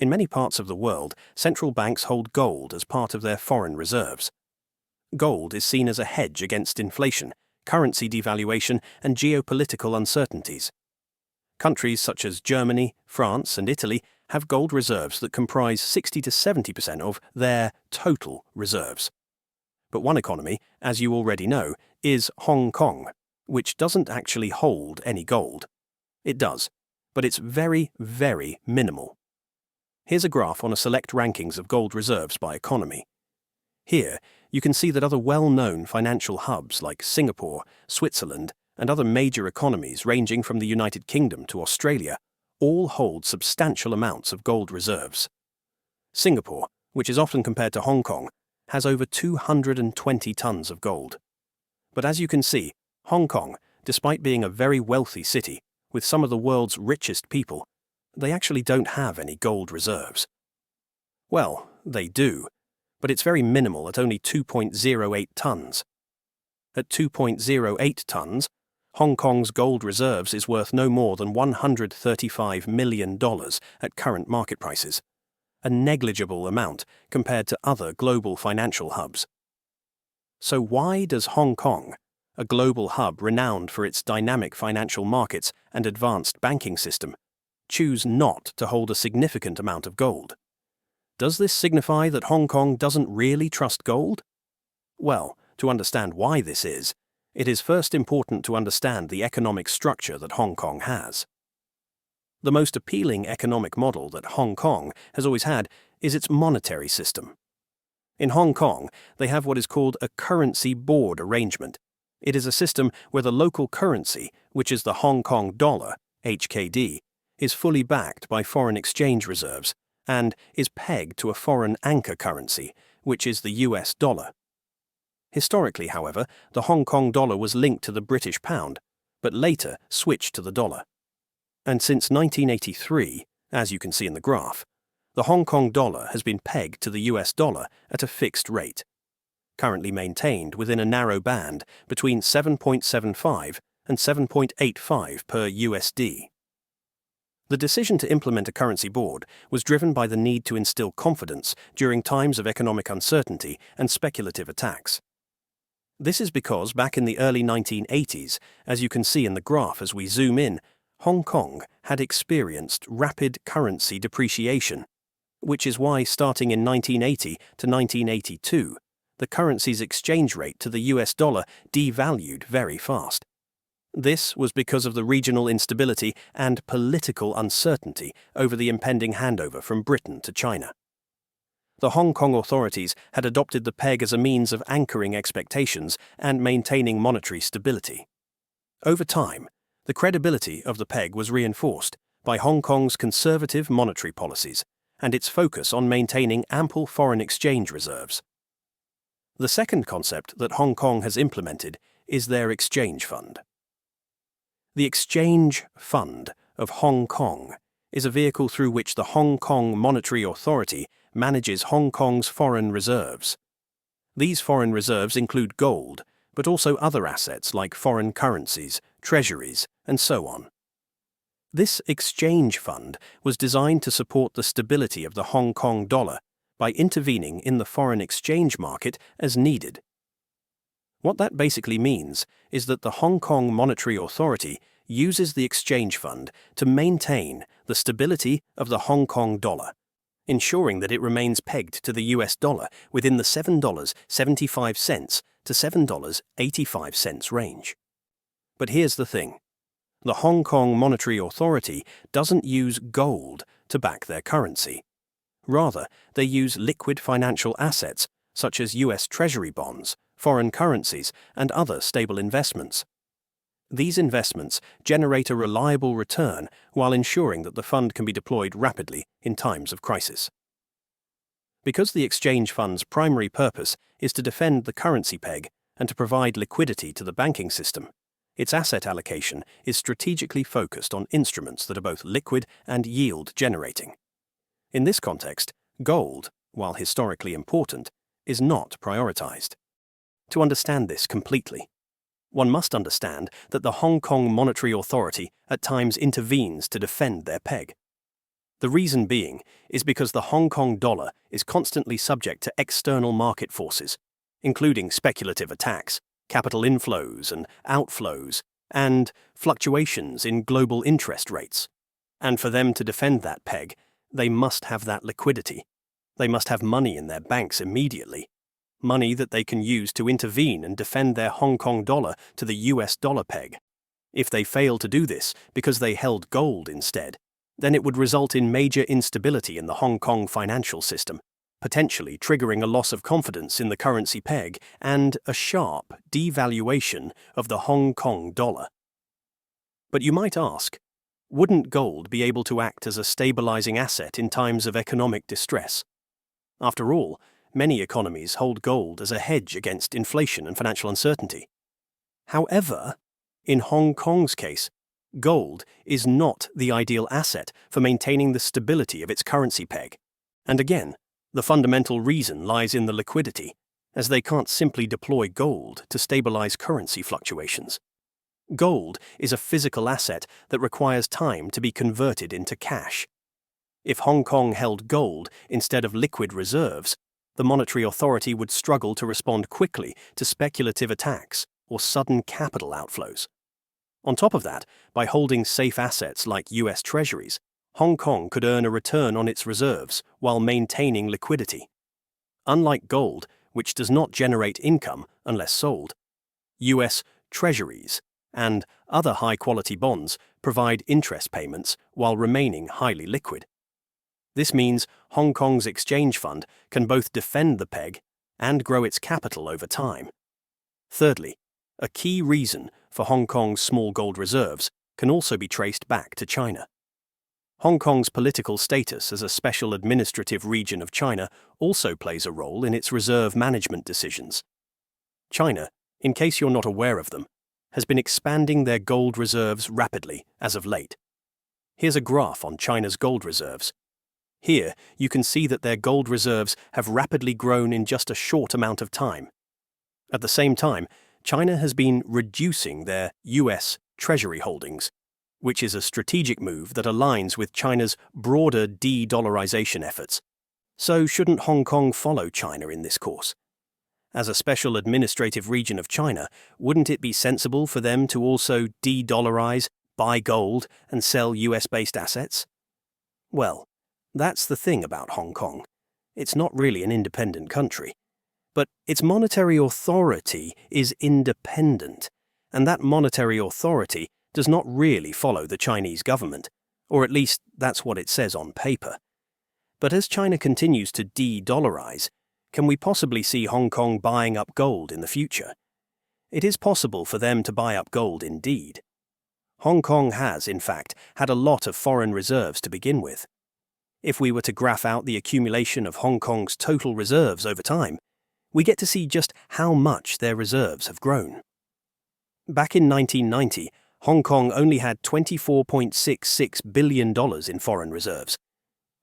In many parts of the world, central banks hold gold as part of their foreign reserves. Gold is seen as a hedge against inflation, currency devaluation, and geopolitical uncertainties. Countries such as Germany, France, and Italy have gold reserves that comprise 60 to 70% of their total reserves. But one economy, as you already know, is Hong Kong, which doesn't actually hold any gold. It does, but it's very, very minimal. Here's a graph on a select rankings of gold reserves by economy. Here, you can see that other well-known financial hubs like Singapore, Switzerland, and other major economies ranging from the United Kingdom to Australia all hold substantial amounts of gold reserves. Singapore, which is often compared to Hong Kong, has over 220 tons of gold. But as you can see, Hong Kong, despite being a very wealthy city with some of the world's richest people, they actually don't have any gold reserves. Well, they do, but it's very minimal at only 2.08 tons. At 2.08 tons, Hong Kong's gold reserves is worth no more than $135 million at current market prices, a negligible amount compared to other global financial hubs. So why does Hong Kong, a global hub renowned for its dynamic financial markets and advanced banking system, choose not to hold a significant amount of gold? Does this signify that Hong Kong doesn't really trust gold? Well, to understand why this is, it is first important to understand the economic structure that Hong Kong has. The most appealing economic model that Hong Kong has always had is its monetary system. In Hong Kong, they have what is called a currency board arrangement. It is a system where the local currency, which is the Hong Kong dollar, HKD, is fully backed by foreign exchange reserves and is pegged to a foreign anchor currency, which is the US dollar. Historically, however, the Hong Kong dollar was linked to the British pound, but later switched to the dollar. And since 1983, as you can see in the graph, the Hong Kong dollar has been pegged to the US dollar at a fixed rate, currently maintained within a narrow band between 7.75 and 7.85 per USD. The decision to implement a currency board was driven by the need to instill confidence during times of economic uncertainty and speculative attacks. This is because back in the early 1980s, as you can see in the graph as we zoom in, Hong Kong had experienced rapid currency depreciation, which is why starting in 1980 to 1982, the currency's exchange rate to the US dollar devalued very fast. This was because of the regional instability and political uncertainty over the impending handover from Britain to China. The Hong Kong authorities had adopted the peg as a means of anchoring expectations and maintaining monetary stability. Over time, the credibility of the peg was reinforced by Hong Kong's conservative monetary policies and its focus on maintaining ample foreign exchange reserves. The second concept that Hong Kong has implemented is their exchange fund. The Exchange Fund of Hong Kong is a vehicle through which the Hong Kong Monetary Authority manages Hong Kong's foreign reserves. These foreign reserves include gold, but also other assets like foreign currencies, treasuries, and so on. This exchange fund was designed to support the stability of the Hong Kong dollar by intervening in the foreign exchange market as needed. What that basically means is that the Hong Kong Monetary Authority uses the exchange fund to maintain the stability of the Hong Kong dollar, ensuring that it remains pegged to the US dollar within the $7.75 to $7.85 range. But here's the thing. The Hong Kong Monetary Authority doesn't use gold to back their currency. Rather, they use liquid financial assets such as US Treasury bonds, foreign currencies, and other stable investments. These investments generate a reliable return while ensuring that the fund can be deployed rapidly in times of crisis. Because the exchange fund's primary purpose is to defend the currency peg and to provide liquidity to the banking system, its asset allocation is strategically focused on instruments that are both liquid and yield-generating. In this context, gold, while historically important, is not prioritized. To understand this completely, one must understand that the Hong Kong Monetary Authority at times intervenes to defend their peg. The reason being is because the Hong Kong dollar is constantly subject to external market forces, including speculative attacks, capital inflows and outflows, and fluctuations in global interest rates. And for them to defend that peg, they must have that liquidity. They must have money in their banks immediately, money that they can use to intervene and defend their Hong Kong dollar to the US dollar peg. If they fail to do this because they held gold instead, then it would result in major instability in the Hong Kong financial system, potentially triggering a loss of confidence in the currency peg and a sharp devaluation of the Hong Kong dollar. But you might ask, wouldn't gold be able to act as a stabilizing asset in times of economic distress? After all, many economies hold gold as a hedge against inflation and financial uncertainty. However, in Hong Kong's case, gold is not the ideal asset for maintaining the stability of its currency peg. And again, the fundamental reason lies in the liquidity, as they can't simply deploy gold to stabilize currency fluctuations. Gold is a physical asset that requires time to be converted into cash. If Hong Kong held gold instead of liquid reserves, the monetary authority would struggle to respond quickly to speculative attacks or sudden capital outflows. On top of that, by holding safe assets like US Treasuries, Hong Kong could earn a return on its reserves while maintaining liquidity. Unlike gold, which does not generate income unless sold, US Treasuries and other high-quality bonds provide interest payments while remaining highly liquid. This means Hong Kong's exchange fund can both defend the peg and grow its capital over time. Thirdly, a key reason for Hong Kong's small gold reserves can also be traced back to China. Hong Kong's political status as a special administrative region of China also plays a role in its reserve management decisions. China, in case you're not aware of them, has been expanding their gold reserves rapidly as of late. Here's a graph on China's gold reserves. Here, you can see that their gold reserves have rapidly grown in just a short amount of time. At the same time, China has been reducing their US Treasury holdings, which is a strategic move that aligns with China's broader de-dollarization efforts. So shouldn't Hong Kong follow China in this course? As a special administrative region of China, wouldn't it be sensible for them to also de-dollarize, buy gold, and sell US-based assets? Well, that's the thing about Hong Kong. It's not really an independent country. But its monetary authority is independent, and that monetary authority does not really follow the Chinese government, or at least that's what it says on paper. But as China continues to de-dollarize, can we possibly see Hong Kong buying up gold in the future? It is possible for them to buy up gold indeed. Hong Kong has, in fact, had a lot of foreign reserves to begin with. If we were to graph out the accumulation of Hong Kong's total reserves over time, we get to see just how much their reserves have grown. Back in 1990, Hong Kong only had $24.66 billion in foreign reserves.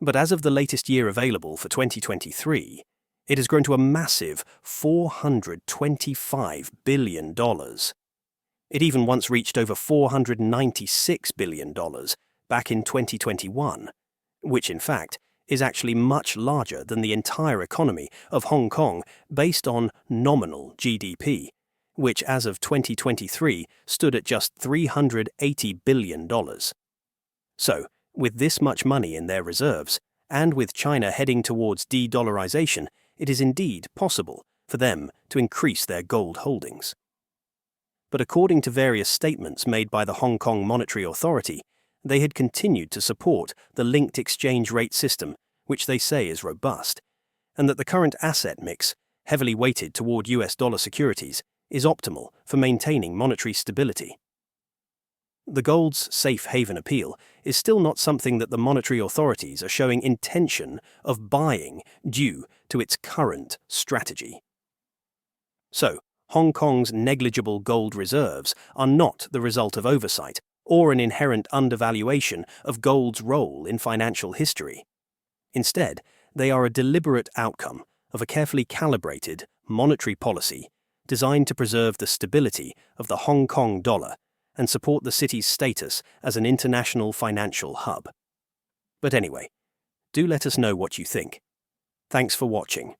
But as of the latest year available for 2023, it has grown to a massive $425 billion. It even once reached over $496 billion back in 2021, which in fact is actually much larger than the entire economy of Hong Kong based on nominal GDP, which as of 2023 stood at just $380 billion. So, with this much money in their reserves, and with China heading towards de-dollarization, it is indeed possible for them to increase their gold holdings. But according to various statements made by the Hong Kong Monetary Authority, they had continued to support the linked exchange rate system, which they say is robust, and that the current asset mix, heavily weighted toward US dollar securities, is optimal for maintaining monetary stability. The gold's safe haven appeal is still not something that the monetary authorities are showing intention of buying due to its current strategy. So, Hong Kong's negligible gold reserves are not the result of oversight or an inherent undervaluation of gold's role in financial history. Instead, they are a deliberate outcome of a carefully calibrated monetary policy designed to preserve the stability of the Hong Kong dollar and support the city's status as an international financial hub. But anyway, do let us know what you think. Thanks for watching.